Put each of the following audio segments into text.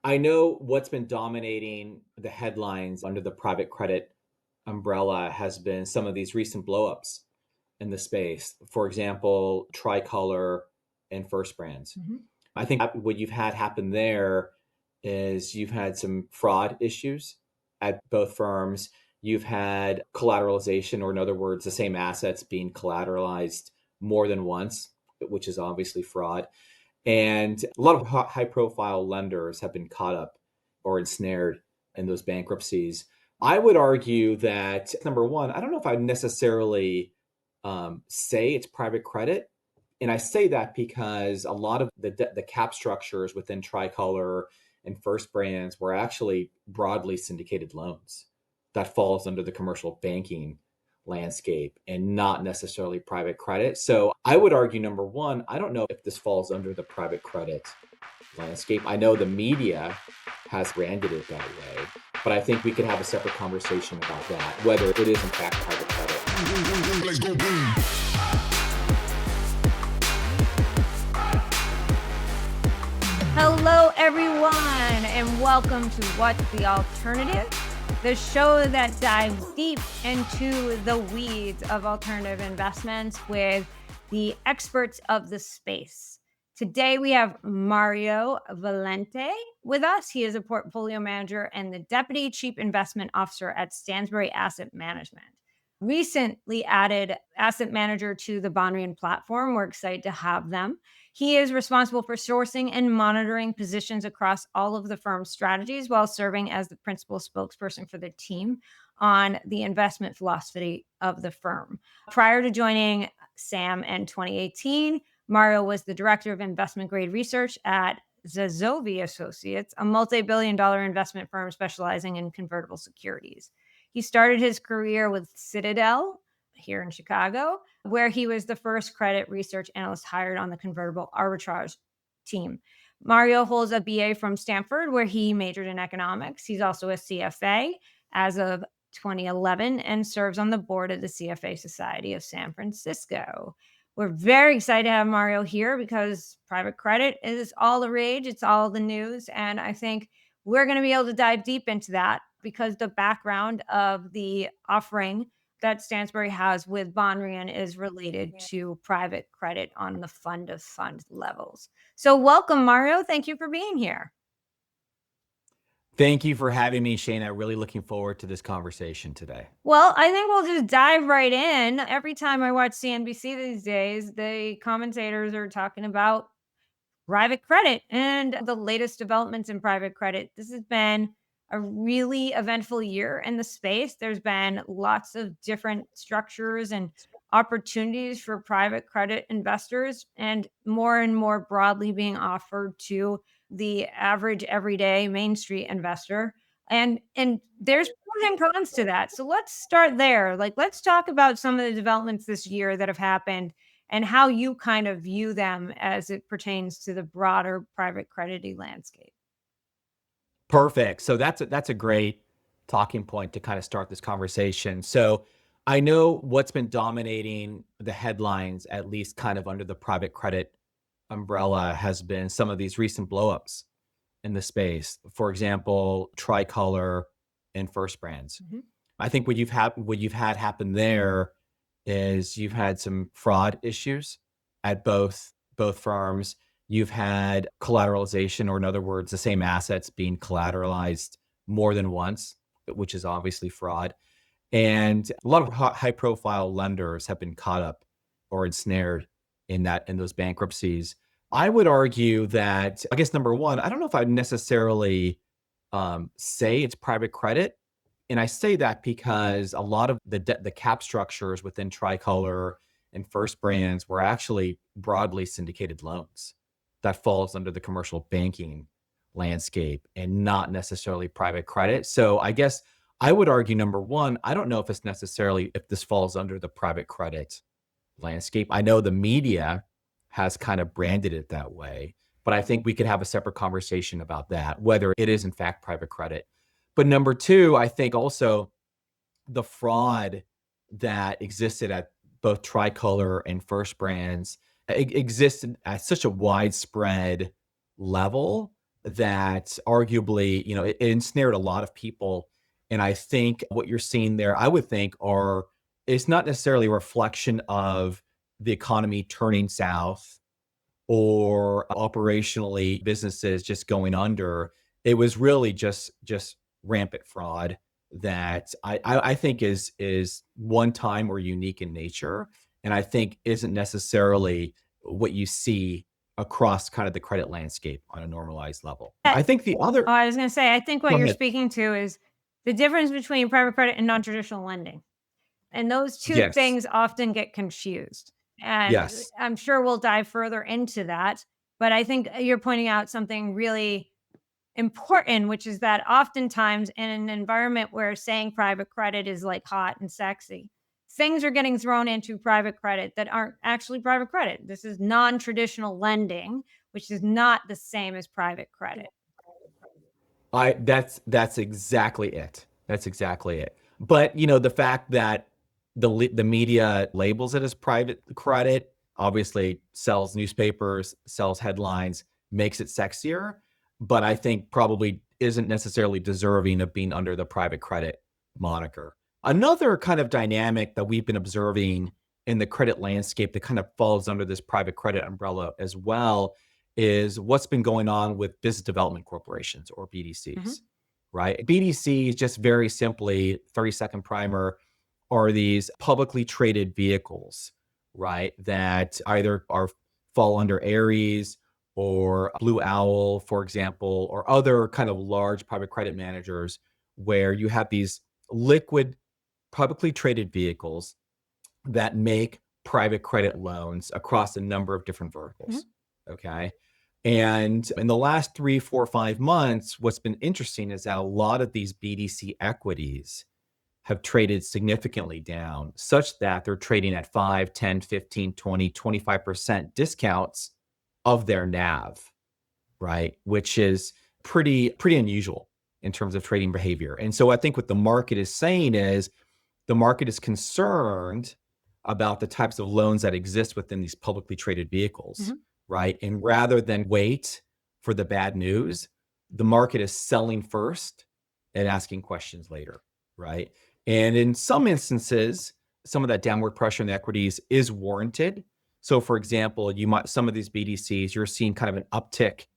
I know what's been dominating the headlines under the private credit umbrella has been some of these recent blowups in the space. For example, Tricolor and First Brands. Mhm. I think what you've had happen there is you've had some fraud issues at both firms. You've had collateralization, or in other words, the same assets being collateralized more than once, which is obviously fraud. And a lot of high profile lenders have been caught up or ensnared in those bankruptcies. I would argue that, number one, I don't know if I necessarily say it's private credit. And I say that because a lot of the cap structures within Tricolor and First Brands were actually broadly syndicated loans that falls under the commercial banking landscape and not necessarily private credit. So I would argue, number one, I don't know if this falls under the private credit landscape. I know the media has branded it that way, but I think we could have a separate conversation about that, whether it is in fact private credit. Let's go boom. Hello, everyone, and welcome to What's the Alternative, the show that dives deep into the weeds of alternative investments with the experts of the space. Today, we have Mario Valente with us. He is a portfolio manager and the Deputy Chief Investment Officer at Stansberry Asset Management. Recently added asset manager to the Bonrian platform. We're excited to have them. He is responsible for sourcing and monitoring positions across all of the firm's strategies while serving as the principal spokesperson for the team on the investment philosophy of the firm. Prior to joining SAM in 2018, Mario was the director of investment grade research at Zazovi Associates, a multi-billion-dollar investment firm specializing in convertible securities. He started his career with Citadel here in Chicago, where he was the first credit research analyst hired on the convertible arbitrage team. Mario holds a BA from Stanford, where he majored in economics. He's also a CFA as of 2011 and serves on the board of the CFA Society of San Francisco. We're very excited to have Mario here because private credit is all the rage. It's all the news. And I think we're going to be able to dive deep into that because the background of the offering that Stansberry has with Bonrian is related to private credit on the fund of fund levels. So welcome, Mario. Thank you for being here. Thank you for having me, Shana. Really looking forward to this conversation today. Well, I think we'll just dive right in. Every time I watch CNBC these days, the commentators are talking about private credit and the latest developments in private credit. This has been a really eventful year in the space. There's been lots of different structures and opportunities for private credit investors, and more broadly being offered to the average everyday Main Street investor. And there's pros and cons to that. So let's start there. Let's talk about some of the developments this year that have happened and how you kind of view them as it pertains to the broader private credit landscape. Perfect. So that's a great talking point to kind of start this conversation. So I know what's been dominating the headlines, at least kind of under the private credit umbrella, has been some of these recent blowups in the space. For example, Tricolor and First Brands. Mhm. I think what you've had happen there is you've had some fraud issues at both firms. You've had collateralization, or in other words, the same assets being collateralized more than once, which is obviously fraud. And a lot of high profile lenders have been caught up or ensnared in those bankruptcies. I would argue that, I guess, number one, I don't know if I'd necessarily say it's private credit. And I say that because a lot of the cap structures within Tricolor and First Brands were actually broadly syndicated loans that falls under the commercial banking landscape and not necessarily private credit. So I guess I would argue, number one, I don't know if this falls under the private credit landscape. I know the media has kind of branded it that way, but I think we could have a separate conversation about that, whether it is in fact private credit. But number two, I think also the fraud that existed at both Tricolor and First Brands existed at such a widespread level that arguably, it ensnared a lot of people. And I think what you're seeing there, I would think, it's not necessarily a reflection of the economy turning south or operationally businesses just going under. It was really just rampant fraud that I think is one time or unique in nature, and I think isn't necessarily what you see across kind of the credit landscape on a normalized level. I think the Oh, other I was gonna say, I think what Go you're ahead. speaking to is the difference between private credit and non-traditional lending. And those 2 Yes. things often get confused. And Yes. I'm sure we'll dive further into that, but I think you're pointing out something really important, which is that oftentimes in an environment where saying private credit is like hot and sexy, things are getting thrown into private credit that aren't actually private credit. This is non-traditional lending, which is not the same as private credit. I That's exactly it. That's exactly it. But, the fact that the media labels it as private credit obviously sells newspapers, sells headlines, makes it sexier, but I think probably isn't necessarily deserving of being under the private credit moniker. Another kind of dynamic that we've been observing in the credit landscape that kind of falls under this private credit umbrella as well is what's been going on with business development corporations or Mhm, BDCs, right? BDCs, just very simply, 30-second primer, are these publicly traded vehicles, right? That either fall under Ares or Blue Owl, for example, or other kind of large private credit managers where you have these liquid publicly traded vehicles that make private credit loans across a number of different mhm, verticals. Okay. And in the last 3, 4, 5 months, what's been interesting is that a lot of these BDC equities have traded significantly down, such that they're trading at 5, 10, 15, 20, 25% discounts of their NAV, right? Which is pretty unusual in terms of trading behavior. And so I think what the market is saying is the market is concerned about the types of loans that exist within these publicly traded vehicles, mhm, right? And rather than wait for the bad news, the market is selling first and asking questions later, right? And in some instances, some of that downward pressure on the equities is warranted. So, for example, some of these BDCs, you're seeing kind of an uptick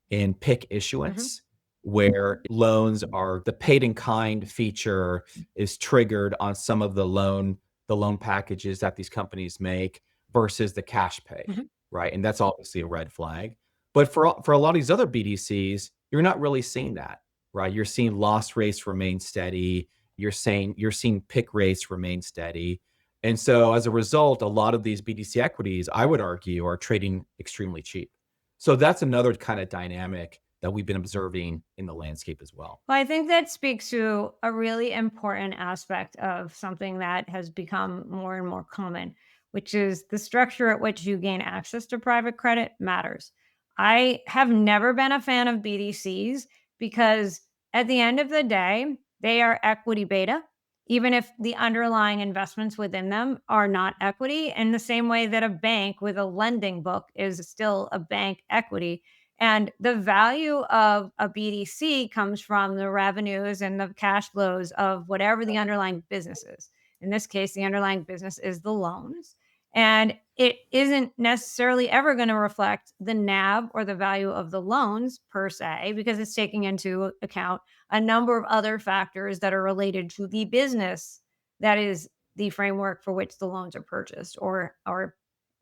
in PIK mhm, issuance, where loans are the paid in kind feature is triggered on some of the loan packages that these companies make versus the cash pay, mhm. right? And that's obviously a red flag. But for a lot of these other BDCs, you're not really seeing that, right? You're seeing loss rates remain steady. You're seeing pick rates remain steady. And so as a result, a lot of these BDC equities, I would argue, are trading extremely cheap. So that's another kind of dynamic that we've been observing in the landscape as well. Well, I think that speaks to a really important aspect of something that has become more and more common, which is the structure at which you gain access to private credit matters. I have never been a fan of BDCs because at the end of the day, they are equity beta, even if the underlying investments within them are not equity, in the same way that a bank with a lending book is still a bank equity, and the value of a BDC comes from the revenues and the cash flows of whatever the underlying business is. In this case, the underlying business is the loans. And it isn't necessarily ever going to reflect the NAV or the value of the loans per se, because it's taking into account a number of other factors that are related to the business that is the framework for which the loans are purchased or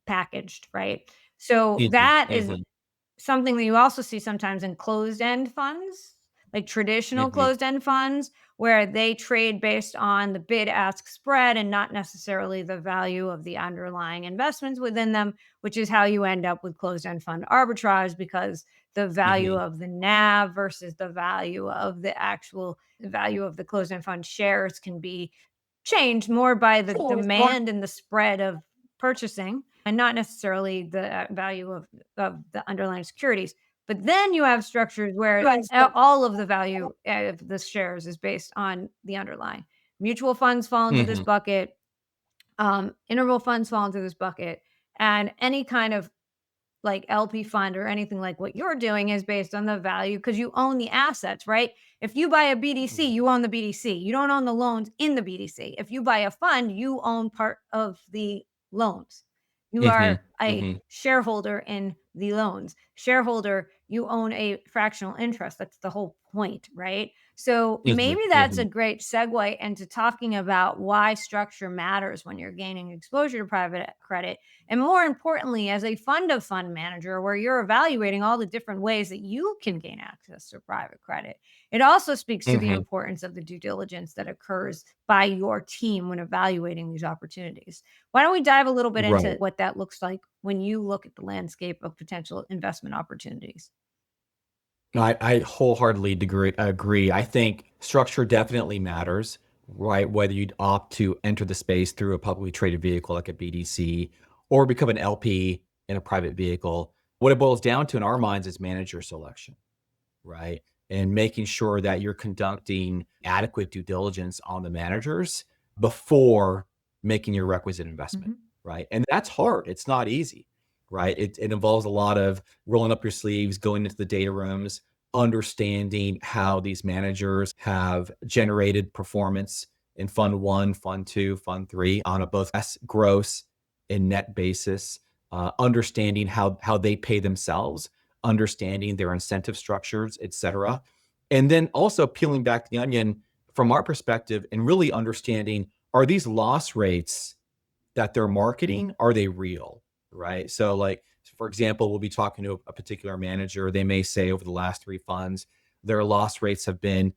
packaged, right? So Mhm, that is mhm, something that you also see sometimes in closed-end funds, like traditional mhm, closed-end funds, where they trade based on the bid-ask spread and not necessarily the value of the underlying investments within them, which is how you end up with closed-end fund arbitrage, because the value mhm. of the NAV versus the value of the actual value of the closed-end fund shares can be changed more by the demand and the spread of purchasing and not necessarily the value of the underlying securities. But then you have structures where all of the value of the shares is based on the underlying. Mutual funds fall into this Mhm. bucket. Interval funds fall into this bucket, and any kind of like LP fund or anything like what you're doing is based on the value because you own the assets, right? If you buy a BDC, you own the BDC. You don't own the loans in the BDC. If you buy a fund, you own part of the loans. You Hmm. are a Hmm. shareholder in the loans. Shareholder, you own a fractional interest. That's the whole point, right? So Hmm. maybe that's a Hmm. great segue into talking about why structure matters when you're gaining exposure to private credit. And more importantly, as a fund of fund manager, where you're evaluating all the different ways that you can gain access to private credit. It also speaks to the Hmm. importance of the due diligence that occurs by your team when evaluating these opportunities. Why don't we dive a little bit into Right. what that looks like when you look at the landscape of potential investment opportunities? No, I wholeheartedly agree. I think structure definitely matters, right? Whether you'd opt to enter the space through a publicly traded vehicle like a BDC or become an LP in a private vehicle, what it boils down to in our minds is manager selection, right? And making sure that you're conducting adequate due diligence on the managers before making your requisite investment, Mhm. right? And that's hard. It's not easy, right? It involves a lot of rolling up your sleeves, going into the data rooms, understanding how these managers have generated performance in fund one, fund two, fund three on a both gross and net basis, understanding how they pay themselves, understanding their incentive structures, et cetera. And then also peeling back the onion from our perspective and really understanding, are these loss rates that they're marketing, are they real? Right. So like, for example, we'll be talking to a particular manager. They may say over the last three funds, their loss rates have been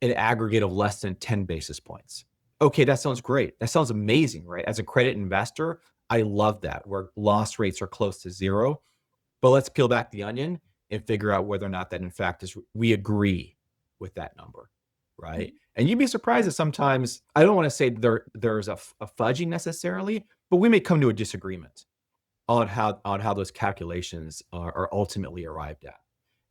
an aggregate of less than 10 basis points. Okay, that sounds great. That sounds amazing, right? As a credit investor, I love that where loss rates are close to zero. But let's peel back the onion and figure out whether or not that in fact is we agree with that number, right? And you'd be surprised that sometimes I don't want to say there's a fudging necessarily, but we may come to a disagreement on how those calculations are ultimately arrived at.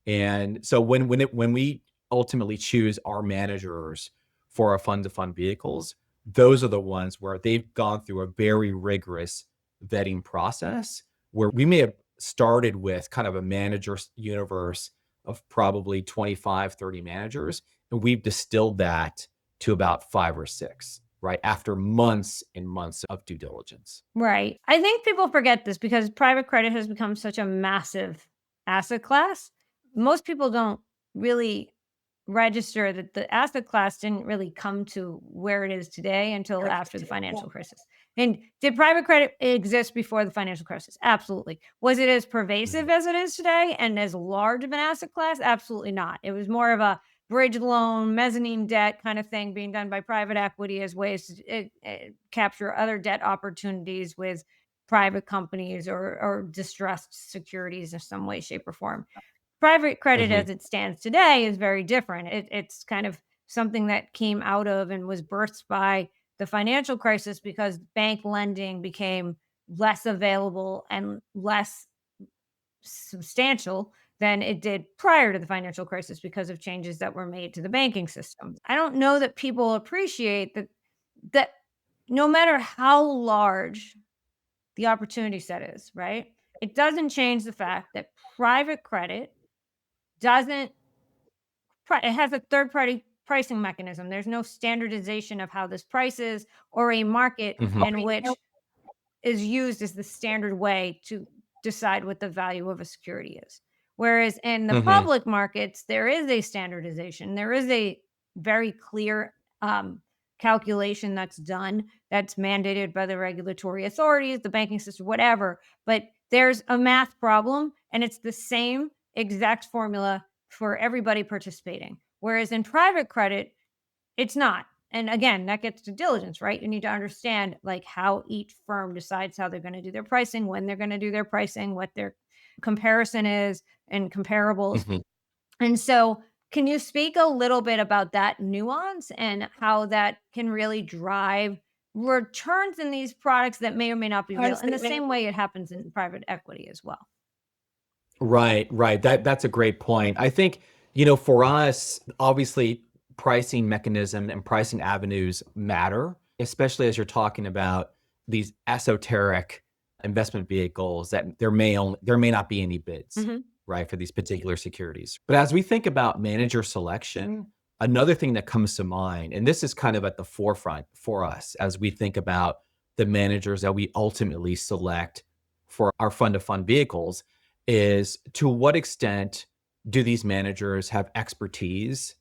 And so when we ultimately choose our managers for our fund to fund vehicles, those are the ones where they've gone through a very rigorous vetting process where we may have started with kind of a manager universe of probably 25, 30 managers, and we've distilled that to about five or six, right? After months and months of due diligence. Right. I think people forget this because private credit has become such a massive asset class. Most people don't really register that the asset class didn't really come to where it is today until after the financial crisis. And did private credit exist before the financial crisis? Absolutely. Was it as pervasive Mhm. as it is today and as large of an asset class? Absolutely not. It was more of a bridge loan, mezzanine debt kind of thing being done by private equity as ways to capture other debt opportunities with private companies or distressed securities in some way, shape, or form. Private credit Mhm. as it stands today is very different. It's kind of something that came out of and was birthed by the financial crisis because bank lending became less available and less substantial than it did prior to the financial crisis because of changes that were made to the banking system. I don't know that people appreciate that no matter how large the opportunity set is, right? It doesn't change the fact that private credit doesn't it has a third party pricing mechanism. There's no standardization of how this prices or a market Mhm. in which is used as the standard way to decide what the value of a security is. Whereas in the Mhm. public markets, there is a standardization. There is a very clear calculation that's done that's mandated by the regulatory authorities, the banking system, whatever. But there's a math problem, and it's the same exact formula for everybody participating. Whereas in private credit, it's not. And again, that gets to diligence, right? You need to understand like how each firm decides how they're going to do their pricing, when they're going to do their pricing, what their comparison is and comparables. Mhm. And so, can you speak a little bit about that nuance and how that can really drive returns in these products that may or may not be real in the same way it happens in private equity as well? Right, right. That's a great point. I think, for us, obviously pricing mechanism and pricing avenues matter, especially as you're talking about these esoteric investment vehicles that there may not be any bids, Mhm. right, for these particular securities. But as we think about manager selection, another thing that comes to mind, and this is kind of at the forefront for us as we think about the managers that we ultimately select for our fund to fund vehicles, is to what extent do these managers have expertise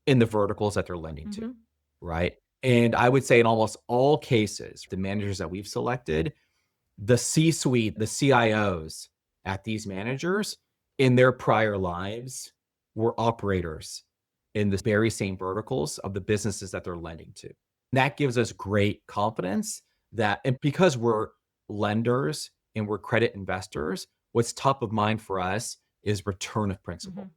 in the verticals that they're lending to, Mhm. right? And I would say in almost all cases, the managers that we've selected, the C-suite, the CIOs at these managers in their prior lives were operators in the very same verticals of the businesses that they're lending to. That gives us great confidence that, and because we're lenders and we're credit investors, what's top of mind for us is return of principal, Mhm.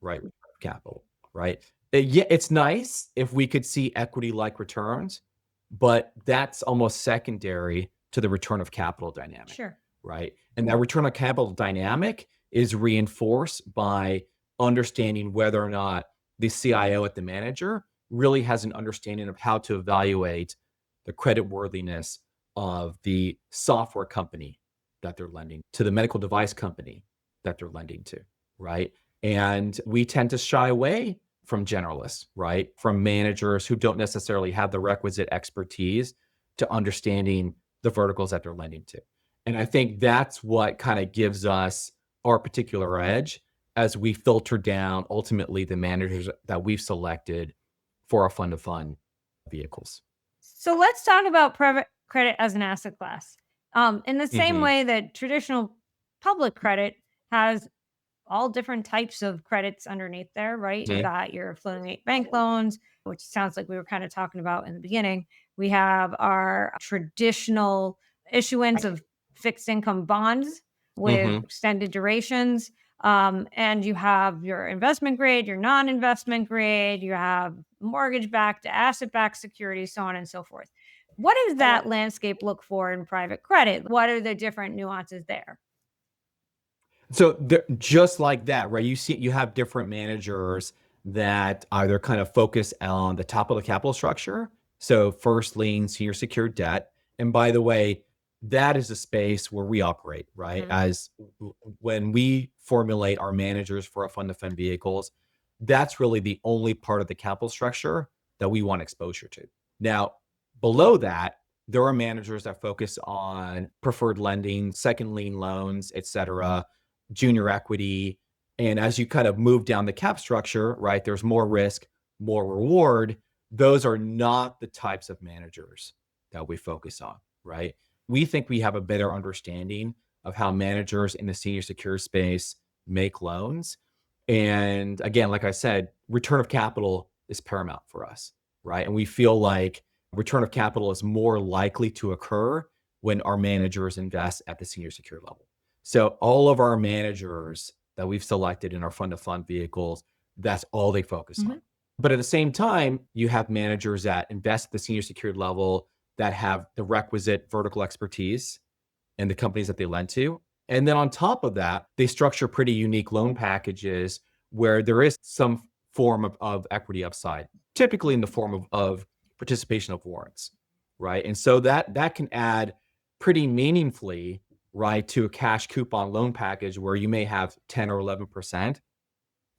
right? Return of capital, right? Yeah, it's nice if we could see equity-like returns, but that's almost secondary to the return of capital dynamic, Sure. right? And that return on capital dynamic is reinforced by understanding whether or not the CIO at the manager really has an understanding of how to evaluate the credit worthiness of the software company that they're lending to, the medical device company that they're lending to, right? And we tend to shy away from generalists, right? From managers who don't necessarily have the requisite expertise to understanding the verticals that they're lending to. And I think that's what kind of gives us our particular edge as we filter down ultimately the managers that we've selected for our fund to fund vehicles. So let's talk about private credit as an asset class. In the same Hmm. way that traditional public credit has all different types of credits underneath there, right? You got your floating rate bank loans, which sounds like we were kind of talking about in the beginning. We have our traditional issuance of fixed income bonds with Hmm. extended durations. And you have your investment grade, your non investment grade, you have mortgage backed, asset backed securities, so on and so forth. What does that landscape look for in private credit? What are the different nuances there? So they're just like that, right? You have different managers that either kind of focus on the top of the capital structure. So first lien, senior secured debt. And by the way, that is a space where we operate, right? Mhm. When we formulate our managers for our fund to fund vehicles, that's really the only part of the capital structure that we want exposure to. Now, below that, there are managers that focus on preferred lending, second lien loans, et cetera, junior equity. And as you kind of move down the cap structure, right, there's more risk, more reward. Those are not the types of managers that we focus on, right? We think we have a better understanding of how managers in the senior secured space make loans. And again, like I said, return of capital is paramount for us, right? And we feel like return of capital is more likely to occur when our managers invest at the senior secured level. So all of our managers that we've selected in our fund to fund vehicles, that's all they focus on. Mhm. But at the same time, you have managers that invest at the senior secured level that have the requisite vertical expertise in the companies that they lend to. And then on top of that, they structure pretty unique loan packages where there is some form of equity upside, typically in the form of participation of warrants, right? And so that can add pretty meaningfully, right, to a cash coupon loan package where you may have 10 or 11%.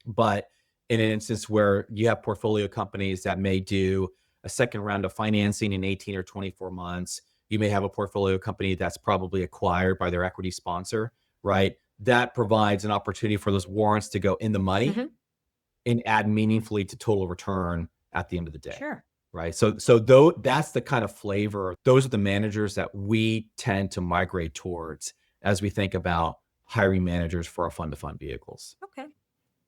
But in an instance where you have portfolio companies that may do a second round of financing in 18 or 24 months, you may have a portfolio company that's probably acquired by their equity sponsor, right? That provides an opportunity for those warrants to go in the money Mhm. and add meaningfully to total return at the end of the day, Sure. right? So though that's the kind of flavor, those are the managers that we tend to migrate towards as we think about hiring managers for our fund to fund vehicles. Okay.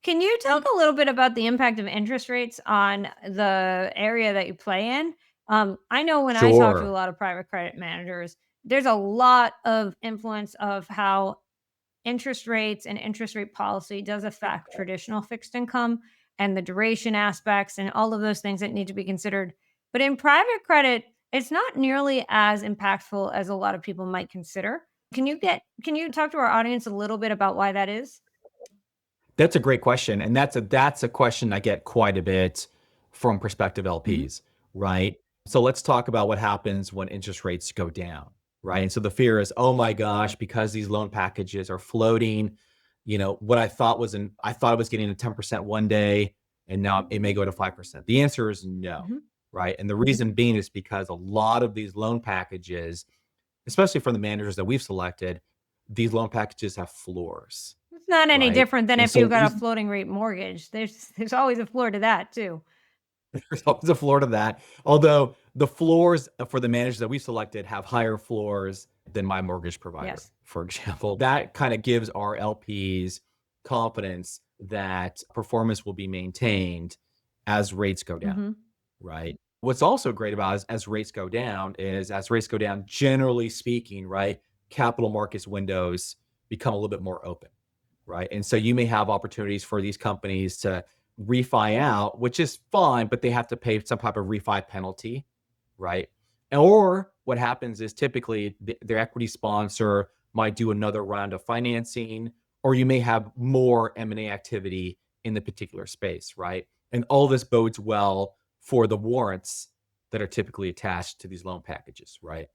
Can you talk a little bit about the impact of interest rates on the area that you play in? I know when I talk to a Sure. lot of private credit managers, there's a lot of influence of how interest rates and interest rate policy does affect traditional fixed income and the duration aspects and all of those things that need to be considered. But in private credit, it's not nearly as impactful as a lot of people might consider. Can you talk to our audience a little bit about why that is? That's a great question, and that's a question I get quite a bit from prospective Mhm. LPs, right? So let's talk about what happens when interest rates go down, right? And so the fear is, oh my gosh, because these loan packages are floating, what I thought I was getting a 10% one day, and now it may go to 5%. The answer is no, Mhm. right? And the reason being is because a lot of these loan packages, especially from the managers that we've selected, these loan packages have floors, It's not any right? different than And if you so got a floating rate mortgage. There's always a floor to that too. there's always a floor to that. Although the floors for the managers that we selected have higher floors than my mortgage provider, Yes. for example. That kind of gives our LPs confidence that performance will be maintained as rates go down, Mhm. right? What's also great about as rates go down is as rates go down, generally speaking, right, capital markets windows become a little bit more open, right? And so you may have opportunities for these companies to refi out, which is fine, but they have to pay some type of refi penalty, right? Or what happens is typically their equity sponsor might do another round of financing, or you may have more M&A activity in the particular space, right? And all this bodes well for the warrants that are typically attached to these loan packages, right?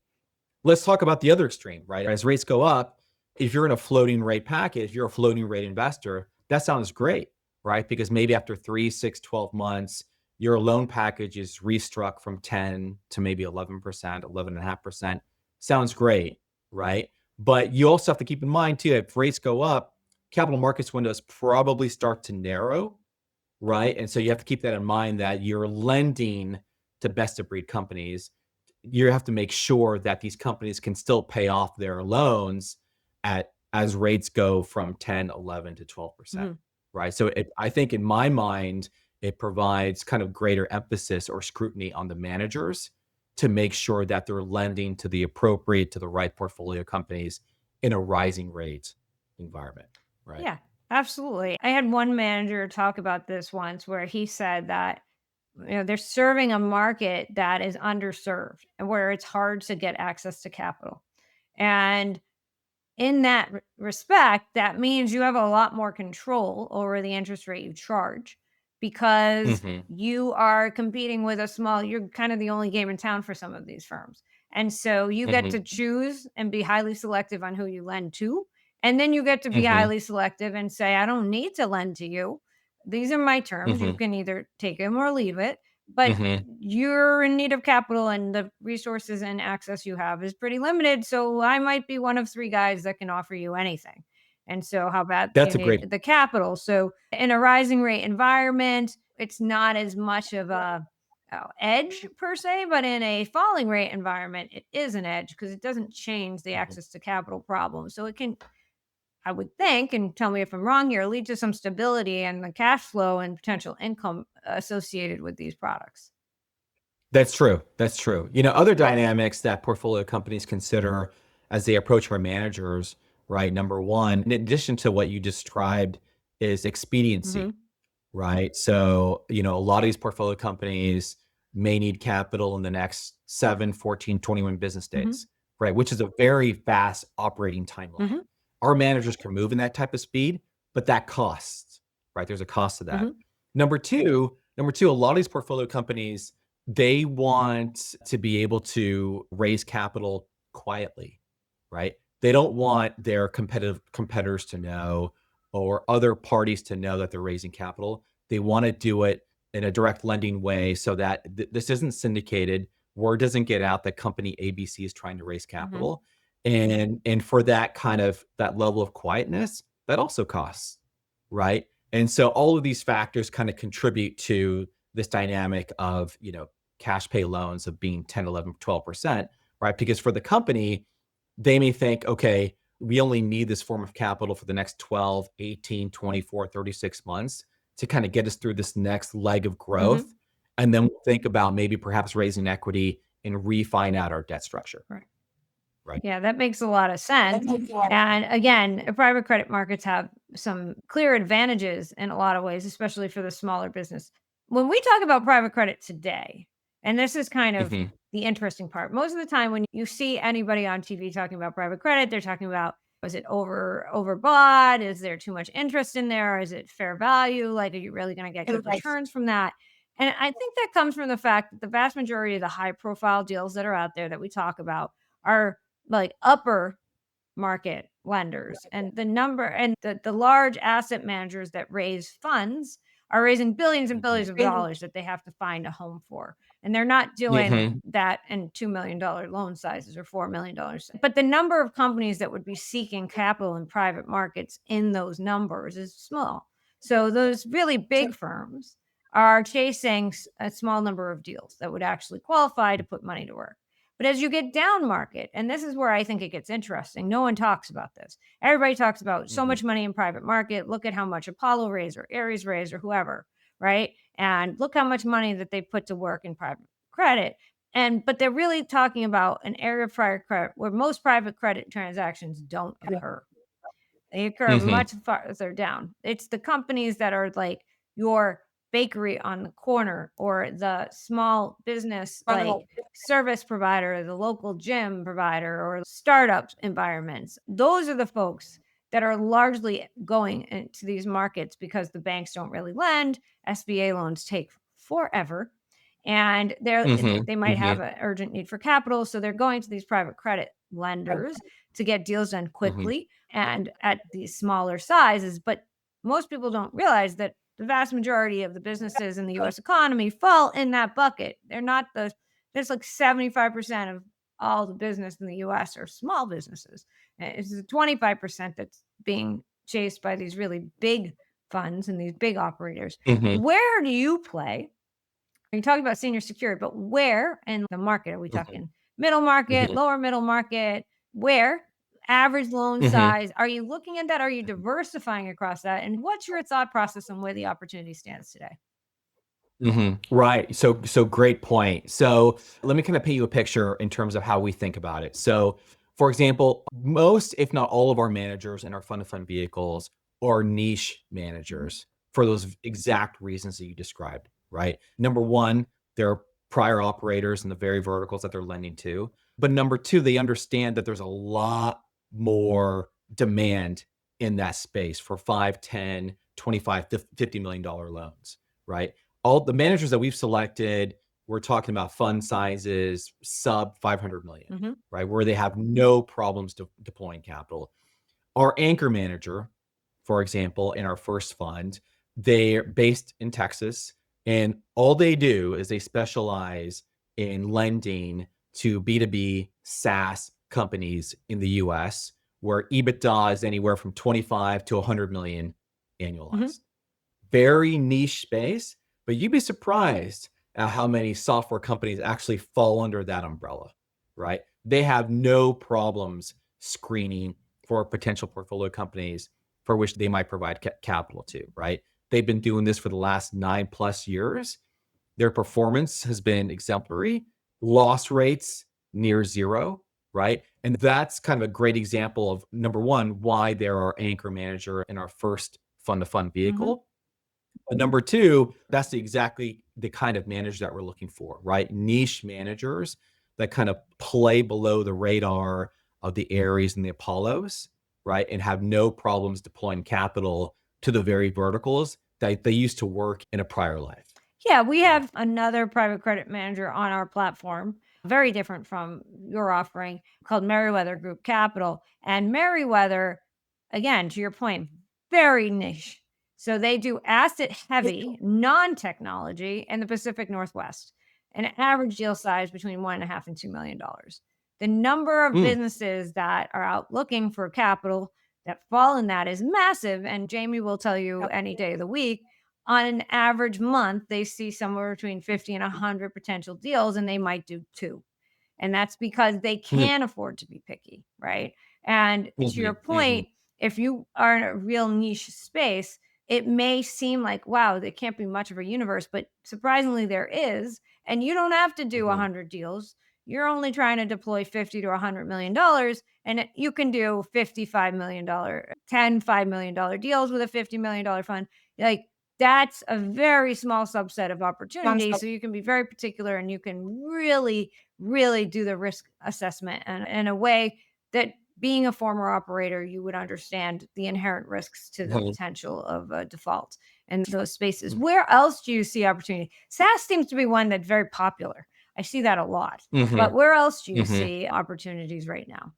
Let's talk about the other extreme, right? As rates go up, if you're in a floating rate package, you're a floating rate investor, that sounds great, right? Because maybe after 3, 6, 12 months, your loan package is restruck from 10 to maybe 11%, 11.5%. Sounds great, right? But you also have to keep in mind too, if rates go up, capital markets windows probably start to narrow, right? And so you have to keep that in mind that you're lending to best of breed companies. You have to make sure that these companies can still pay off their loans at as rates go from 10, 11 to 12%, Mhm. right? So I think in my mind, it provides kind of greater emphasis or scrutiny on the managers to make sure that they're lending to the right portfolio companies in a rising rate environment, right? Yeah, absolutely. I had one manager talk about this once where he said that they're serving a market that is underserved and where it's hard to get access to capital. And in that respect, that means you have a lot more control over the interest rate you charge because Hmm. you are competing with you're kind of the only game in town for some of these firms. And so you get to Hmm. choose and be highly selective on who you lend to. And then you get to be Hmm. highly selective and say, I don't need to lend to you. These are my terms. You Hmm. can either take them or leave it. But Hmm. you're in need of capital and the resources and access you have is pretty limited. So I might be one of three guys that can offer you anything. And so, how about you That's a great. need the capital? So, in a rising rate environment, it's not as much of a edge per se, but in a falling rate environment, it is an edge because it doesn't change the Mhm. access to capital problem. So, it can, I would think, and tell me if I'm wrong here, lead to some stability and the cash flow and potential income associated with these products. That's true. That's true. Other dynamics that portfolio companies consider as they approach our managers, right? Number one, in addition to what you described, is expediency, Hmm. right? So, a lot of these portfolio companies may need capital in the next 7, 14, 21 business Hmm. days, right? Which is a very fast operating timeline. Hmm. Our managers can move in that type of speed, but that costs, right? There's a cost to that. Hmm. Number two, a lot of these portfolio companies, they want to be able to raise capital quietly, right? They don't want their competitors to know or other parties to know that they're raising capital. They want to do it in a direct lending way so that this isn't syndicated. Word doesn't get out that company ABC is trying to raise Hmm. capital. And for that level of quietness, that also costs, right? And so all of these factors kind of contribute to this dynamic of, cash pay loans of being 10, 11, 12%, right? Because for the company, they may think, okay, we only need this form of capital for the next 12, 18, 24, 36 months to kind of get us through this next leg of growth. Hmm. And then we'll think about maybe perhaps raising equity and refine out our debt structure, Right. right? Yeah, that makes a lot of sense. And again, private credit markets have some clear advantages in a lot of ways, especially for the smaller business. When we talk about private credit today, and this is kind of Hmm. the interesting part, most of the time when you see anybody on TV talking about private credit, they're talking about, is it overbought? Is there too much interest in there? Is it fair value? Like, are you really going to get good returns from that? And I think that comes from the fact that the vast majority of the high profile deals that are out there that we talk about are like upper market lenders, and the large asset managers that raise funds are raising billions and billions of dollars that they have to find a home for. And they're not doing Mhm. that in $2 million loan sizes or $4 million. But the number of companies that would be seeking capital in private markets in those numbers is small. So those really big firms are chasing a small number of deals that would actually qualify to put money to work. But as you get down market, and this is where I think it gets interesting, no one talks about this. Everybody talks about so Mhm. much money in private market. Look at how much Apollo raised or Ares raised or whoever, right? And look how much money that they put to work in private credit. But they're really talking about an area of private credit where most private credit transactions don't occur. They occur Mhm. much farther down. It's the companies that are like your bakery on the corner or the small business, like service provider, the local gym provider, or startup environments. Those are the folks that are largely going into these markets because the banks don't really lend. SBA loans take forever. And Mhm. they might have Mhm. an urgent need for capital. So they're going to these private credit lenders to get deals done Mhm. quickly and at these smaller sizes. But most people don't realize that the vast majority of the businesses in the US economy fall in that bucket. They're not there's like 75% of all the business in the US are small businesses. It's the 25% that's being chased by these really big funds and these big operators. Mhm. Where do you play? You talking about senior secured, but where in the market are we Mhm. talking? Middle market, Mhm. lower middle market? Where? Average loan Mhm. size? Are you looking at that? Are you diversifying across that? And what's your thought process on where the opportunity stands today? Mhm. Right. So great point. So let me kind of paint you a picture in terms of how we think about it. So, for example, most, if not all of our managers in our fund of fund vehicles are niche Mhm, managers for those exact reasons that you described, right? Number one, they're prior operators in the very verticals that they're lending to. But number two, they understand that there's a lot more demand in that space for 5, 10, 25, $50 million loans, right? All the managers that we've selected, we're talking about fund sizes sub 500 million, mhm, right? Where they have no problems deploying capital. Our anchor manager, for example, in our first fund, they're based in Texas, and all they do is they specialize in lending to B2B SaaS companies in the US, where EBITDA is anywhere from 25 to 100 million mhm, annualized. Very niche space, but you'd be surprised at how many software companies actually fall under that umbrella, right? They have no problems screening for potential portfolio companies for which they might provide capital to, right? They've been doing this for the last 9+ years. Their performance has been exemplary, loss rates near zero, right? And that's kind of a great example of number one, why they're our anchor manager in our first fund to fund mhm, vehicle. But number two, that's exactly the kind of manager that we're looking for, right? Niche managers that kind of play below the radar of the Aries and the Apollos, right? And have no problems deploying capital to the very verticals that they used to work in a prior life, Yeah, we right? have another private credit manager on our platform, very different from your offering, called Merriweather Group Capital. And Merriweather, again, to your point, very niche. So they do asset heavy, non technology in the Pacific Northwest, an average deal size between 1.5 and $2 million. The number of Mm, businesses that are out looking for capital that fall in that is massive. And Jamie will tell you any day of the week, on an average month, they see somewhere between 50 and 100 potential deals, and they might do two. And that's because they mm, can afford to be picky, right? And to your mhm, mhm, point, if you are in a real niche space, it may seem like, wow, there can't be much of a universe, but surprisingly, there is. And you don't have to do mhm, 100 deals. You're only trying to deploy 50 to $100 million, and you can do $55 million, 10 $5 million deals with a $50 million fund. Like, that's a very small subset of opportunity. So you can be very particular and you can really, really do the risk assessment and in a way that, being a former operator, you would understand the inherent risks to the mhm, potential of a default in those spaces. mhm. Where else do you see opportunity? SaaS seems to be one that's very popular. I see that a lot. hmm But where else do you hmm see opportunities right now?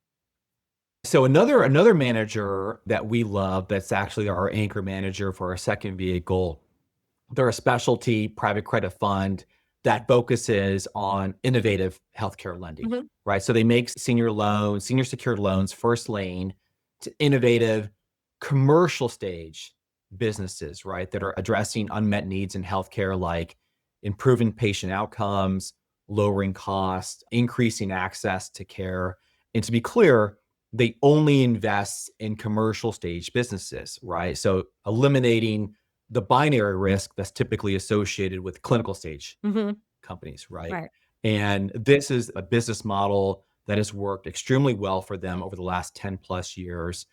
So another manager that we love, that's actually our anchor manager for our second vehicle. They're a specialty private credit fund that focuses on innovative healthcare lending, Mhm. right? So they make senior loans, senior secured loans, first lien to innovative commercial stage businesses, right? That are addressing unmet needs in healthcare, like improving patient outcomes, lowering costs, increasing access to care. And to be clear, they only invest in commercial stage businesses, right? So eliminating the binary risk that's typically associated with clinical stage Mhm. companies, right? Right. And this is a business model that has worked extremely well for them over the last 10 plus years.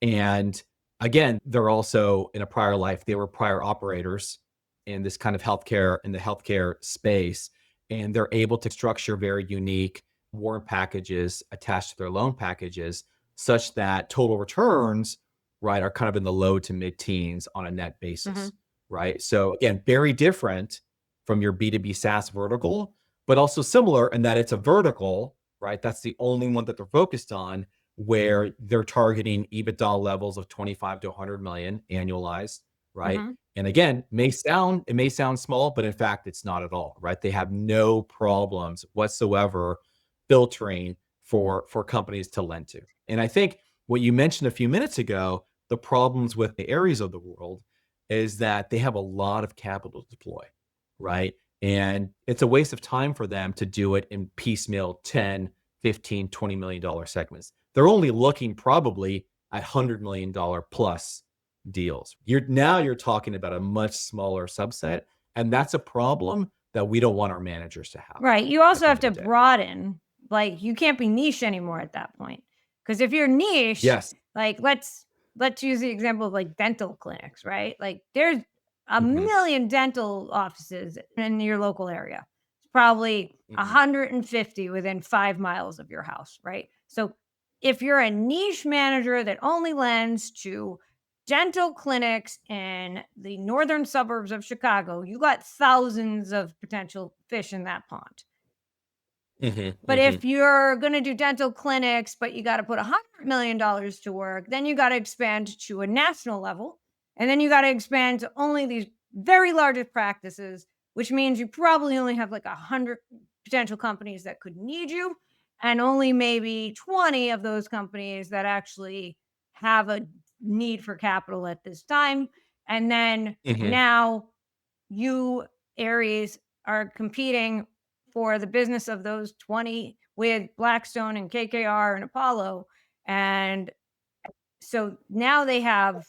And again, they're also in a prior life, they were prior operators in this kind of healthcare, in the healthcare space. And they're able to structure very unique warrant packages attached to their loan packages such that total returns, right, are kind of in the low to mid teens on a net basis, Mhm. right? So again, very different from your B2B SaaS vertical, but also similar in that it's a vertical, right? That's the only one that they're focused on, where they're targeting EBITDA levels of 25 to 100 million annualized, right? Mhm. And again, it may sound small, but in fact, it's not at all, right? They have no problems whatsoever filtering for companies to lend to. And I think what you mentioned a few minutes ago, the problems with the areas of the world is that they have a lot of capital to deploy, right? And it's a waste of time for them to do it in piecemeal 10, 15, $20 million segments. They're only looking probably at $100 million plus deals. You're talking about a much smaller subset, and that's a problem that we don't want our managers to have Right. You at also the have end of to the day. broaden. Like, you can't be niche anymore at that point. Because if you're niche, Yes. like, let's use the example of, like, dental clinics, right? Like, there's a Mhm, million dental offices in your local area. It's probably mhm, 150 within 5 miles of your house, right? So, if you're a niche manager that only lends to dental clinics in the northern suburbs of Chicago, you got thousands of potential fish in that pond. mhm, But mhm, if you're going to do dental clinics, but you got to put $100 million to work, then you got to expand to a national level. And then you got to expand to only these very largest practices, which means you probably only have like 100 potential companies that could need you, and only maybe 20 of those companies that actually have a need for capital at this time. And then mhm. now you, Aries, are competing for the business of those 20 with Blackstone and KKR and Apollo. And so now they have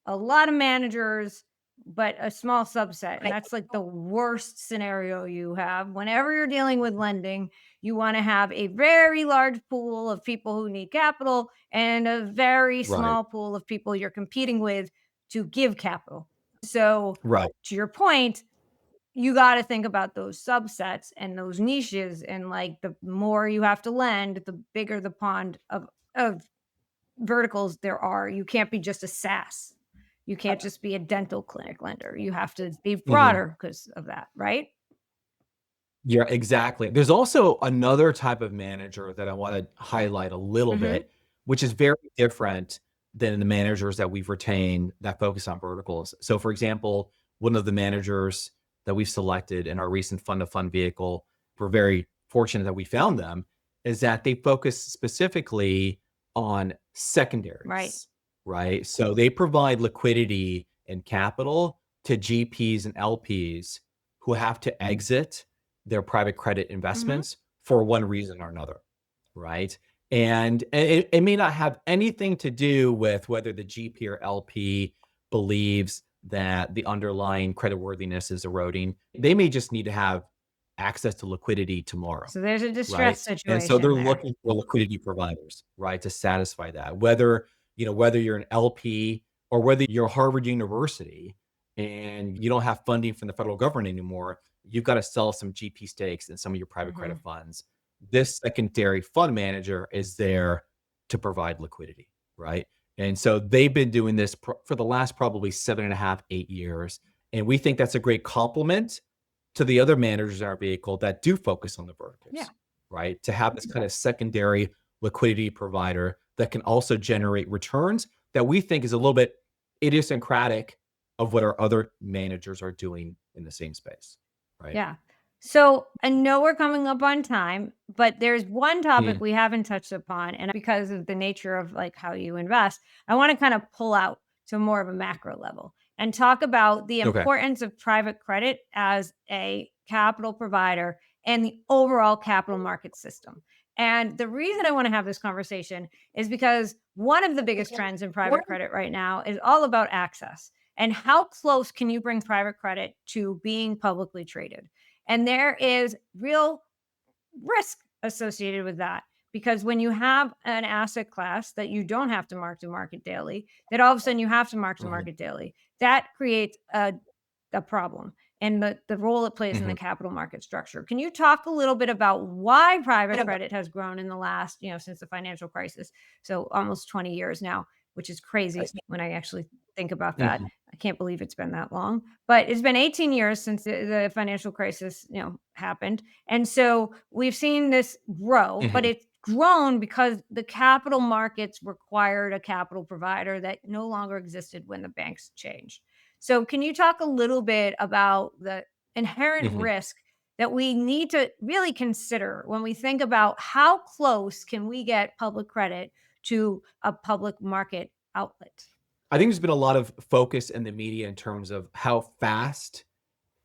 a lot of managers, but a small subset. And that's like the worst scenario you have. Whenever you're dealing with lending, you want to have a very large pool of people who need capital and a very Right, small pool of people you're competing with to give capital. So, right. to your point, you got to think about those subsets and those niches, and like the more you have to lend, the bigger the pond of verticals there are. You can't be just a SaaS. You can't just be a dental clinic lender. You have to be Mhm. broader because of that, right? Yeah, exactly. There's also another type of manager that I wanna highlight a little Mhm. bit, which is very different than the managers that we've retained that focus on verticals. So, for example, one of the managers that we've selected in our recent fund-to-fund vehicle, we're very fortunate that we found them, is that they focus specifically on Right. secondaries, right? So they provide liquidity and capital to GPs and LPs who have to exit their private credit Mhm. investments for one reason or another, right? And it may not have anything to do with whether the GP or LP believes that the underlying creditworthiness is eroding. They may just need to have access to liquidity tomorrow, So there's a right? distress And so they're situation there. looking for liquidity providers, right, to satisfy that. Whether you're an LP or whether you're Harvard University and you don't have funding from the federal government anymore, you've got to sell some GP stakes in some of your private credit Mhm. funds. This secondary fund manager is there to provide liquidity, right? And so they've been doing this for the last probably 7.5, 8 years. And we think that's a great complement to the other managers in our vehicle that do focus on the Yeah. verticals, right? To have this kind of secondary liquidity provider that can also generate returns that we think is a little bit idiosyncratic of what our other managers are doing in the same space, right? Yeah. So I know we're coming up on time, but there's one topic Mm, we haven't touched upon. And because of the nature of like how you invest, I want to kind of pull out to more of a macro level and talk about the okay. importance of private credit as a capital provider and the overall capital market system. And the reason I want to have this conversation is because one of the biggest trends in private credit right now is all about access. And how close can you bring private credit to being publicly traded? And there is real risk associated with that because when you have an asset class that you don't have to mark to market daily, that all of a sudden you have to mark to Mhm, market daily, that creates a problem and the role it plays in the mhm, capital market structure. Can you talk a little bit about why private credit has grown in the last, since the financial crisis? So almost 20 years now, which is crazy when I actually think about that. mhm, I can't believe it's been that long, but it's been 18 years since the financial crisis, happened. And so we've seen this grow, but mhm. it's grown because the capital markets required a capital provider that no longer existed when the banks changed. So, can you talk a little bit about the inherent Mhm. risk that we need to really consider when we think about how close can we get public credit to a public market outlet? I think there's been a lot of focus in the media in terms of how fast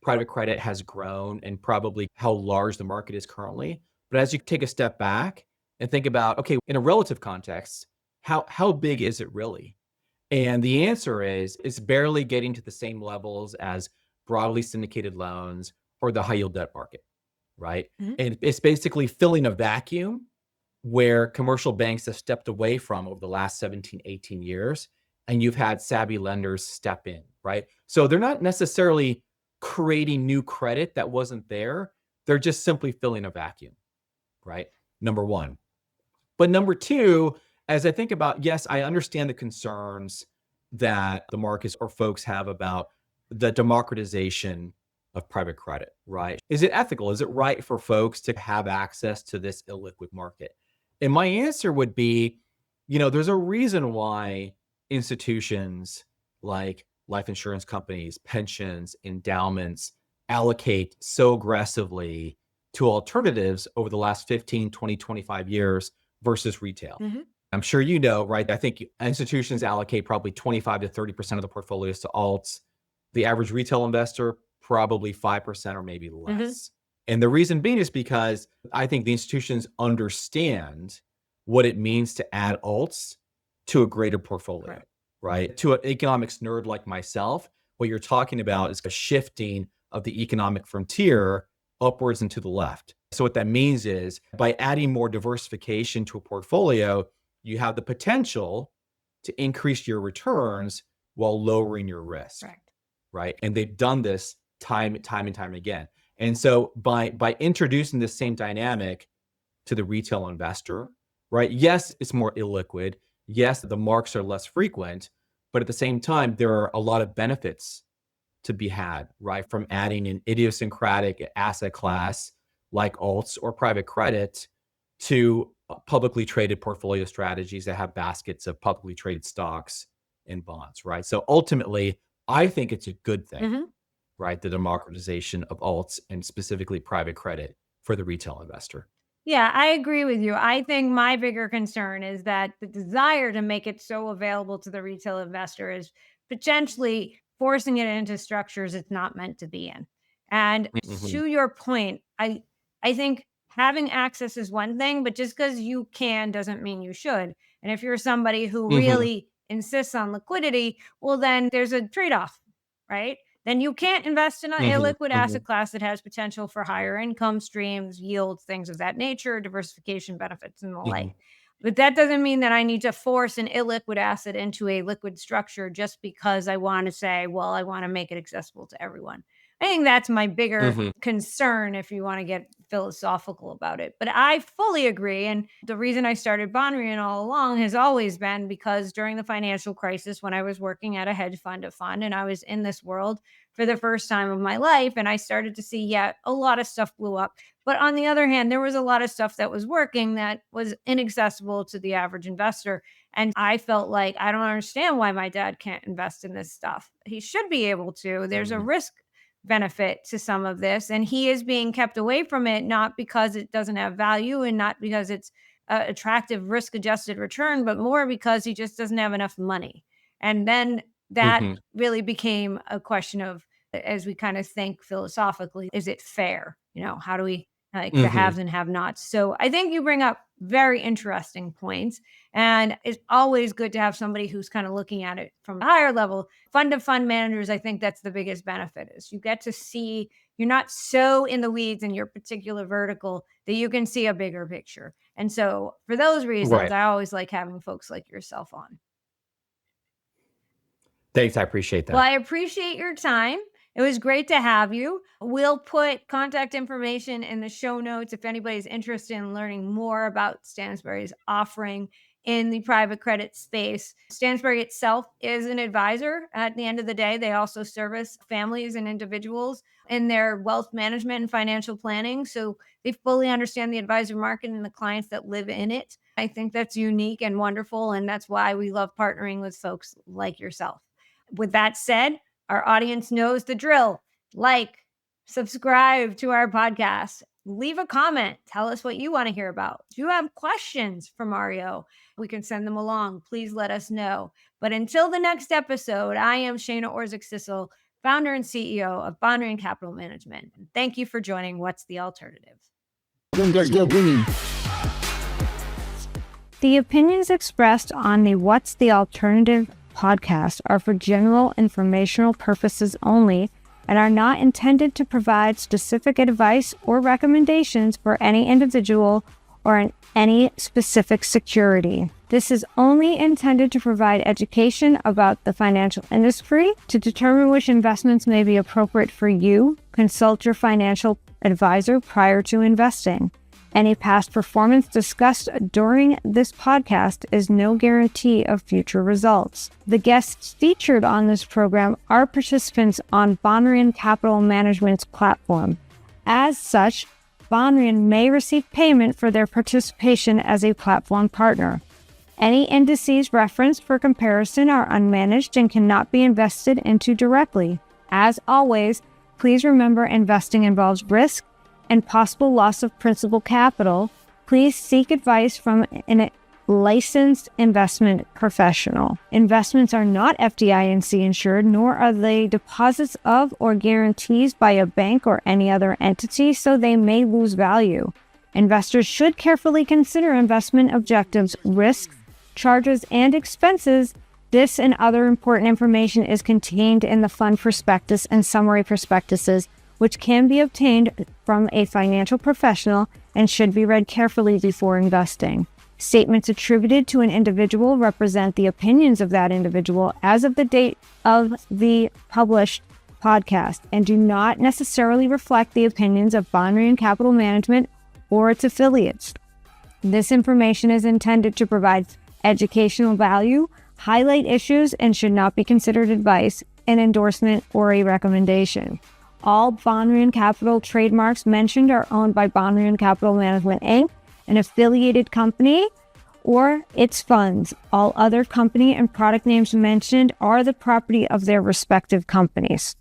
private credit has grown and probably how large the market is currently. But as you take a step back and think about, okay, in a relative context, how big is it really? And the answer is it's barely getting to the same levels as broadly syndicated loans or the high yield debt market, right? Mhm. And it's basically filling a vacuum where commercial banks have stepped away from over the last 17, 18 years, and you've had savvy lenders step in, right? So they're not necessarily creating new credit that wasn't there. They're just simply filling a vacuum, right? Number one. But number two, as I think about, yes, I understand the concerns that the markets or folks have about the democratization of private credit, right? Is it ethical? Is it right for folks to have access to this illiquid market? And my answer would be, there's a reason why institutions like life insurance companies, pensions, endowments allocate so aggressively to alternatives over the last 15, 20, 25 years versus retail. Mhm. I'm sure you know, right? I think institutions allocate probably 25 to 30% of the portfolios to alts. The average retail investor, probably 5% or maybe Mhm. less. And the reason being is because I think the institutions understand what it means to add alts to a greater portfolio, Correct. right? To an economics nerd like myself, what you're talking about is a shifting of the economic frontier upwards and to the left. So what that means is by adding more diversification to a portfolio, you have the potential to increase your returns while lowering your risk, Correct. right? And they've done this time and time again. And so by introducing this same dynamic to the retail investor, right? Yes, it's more illiquid. Yes, the marks are less frequent, but at the same time, there are a lot of benefits to be had, right? From adding an idiosyncratic asset class like alts or private credit to publicly traded portfolio strategies that have baskets of publicly traded stocks and bonds, right? So ultimately, I think it's a good thing, Mhm. right? The democratization of alts and specifically private credit for the retail investor. Yeah, I agree with you. I think my bigger concern is that the desire to make it so available to the retail investor is potentially forcing it into structures it's not meant to be in. And Mhm, to your point, I think having access is one thing, but just because you can doesn't mean you should. And if you're somebody who mhm, really insists on liquidity, well, then there's a trade-off, right? Then you can't invest in an mhm, illiquid asset mhm, class that has potential for higher income streams, yields, things of that nature, diversification benefits, and the like. mhm, But that doesn't mean that I need to force an illiquid asset into a liquid structure just because I want to say, well, I want to make it accessible to everyone. I think that's my bigger mhm, concern if you want to get philosophical about it. But I fully agree. And the reason I started Bonrian all along has always been because during the financial crisis, when I was working at a hedge fund, and I was in this world, for the first time of my life. And I started to see, a lot of stuff blew up. But on the other hand, there was a lot of stuff that was working that was inaccessible to the average investor. And I felt like I don't understand why my dad can't invest in this stuff. He should be able to. There's a Mhm. risk benefit to some of this, and he is being kept away from it, not because it doesn't have value and not because it's a attractive risk adjusted return, but more because he just doesn't have enough money. And then that Mhm. really became a question of, as we kind of think philosophically, is it fair? How do we, like, the Mhm. haves and have nots? So I think you bring up very interesting points. And it's always good to have somebody who's kind of looking at it from a higher level. Fund of fund managers, I think that's the biggest benefit, is you get to see, you're not so in the weeds in your particular vertical that you can see a bigger picture. And so for those reasons, Right. I always like having folks like yourself on. Thanks, I appreciate Well, that. I appreciate your time. It was great to have you. We'll put contact information in the show notes if anybody's interested in learning more about Stansberry's offering in the private credit space. Stansberry itself is an advisor. At the end of the day, they also service families and individuals in their wealth management and financial planning. So they fully understand the advisor market and the clients that live in it. I think that's unique and wonderful. And that's why we love partnering with folks like yourself. With that said, our audience knows the drill. Like, subscribe to our podcast, leave a comment, tell us what you want to hear about. If you have questions for Mario, we can send them along. Please let us know. But until the next episode, I am Shana Sissel, founder and CEO of Bondary Capital Management. And thank you for joining What's the Alternative? The opinions expressed on the What's the Alternative podcast are for general informational purposes only and are not intended to provide specific advice or recommendations for any individual or in any specific security. This is only intended to provide education about the financial industry. To determine which investments may be appropriate for you, consult your financial advisor prior to investing. Any past performance discussed during this podcast is no guarantee of future results. The guests featured on this program are participants on Bondary Capital Management's platform. As such, Bondary may receive payment for their participation as a platform partner. Any indices referenced for comparison are unmanaged and cannot be invested into directly. As always, please remember investing involves risk and possible loss of principal capital. Please seek advice from a licensed investment professional. Investments are not FDIC insured, nor are they deposits of or guarantees by a bank or any other entity, so they may lose value. Investors should carefully consider investment objectives, risks, charges, and expenses. This and other important information is contained in the fund prospectus and summary prospectuses, which can be obtained from a financial professional and should be read carefully before investing. Statements attributed to an individual represent the opinions of that individual as of the date of the published podcast and do not necessarily reflect the opinions of Bondary Capital Management or its affiliates. This information is intended to provide educational value, highlight issues, and should not be considered advice, an endorsement, or a recommendation. All Bondary Capital trademarks mentioned are owned by Bondary Capital Management, Inc., an affiliated company, or its funds. All other company and product names mentioned are the property of their respective companies.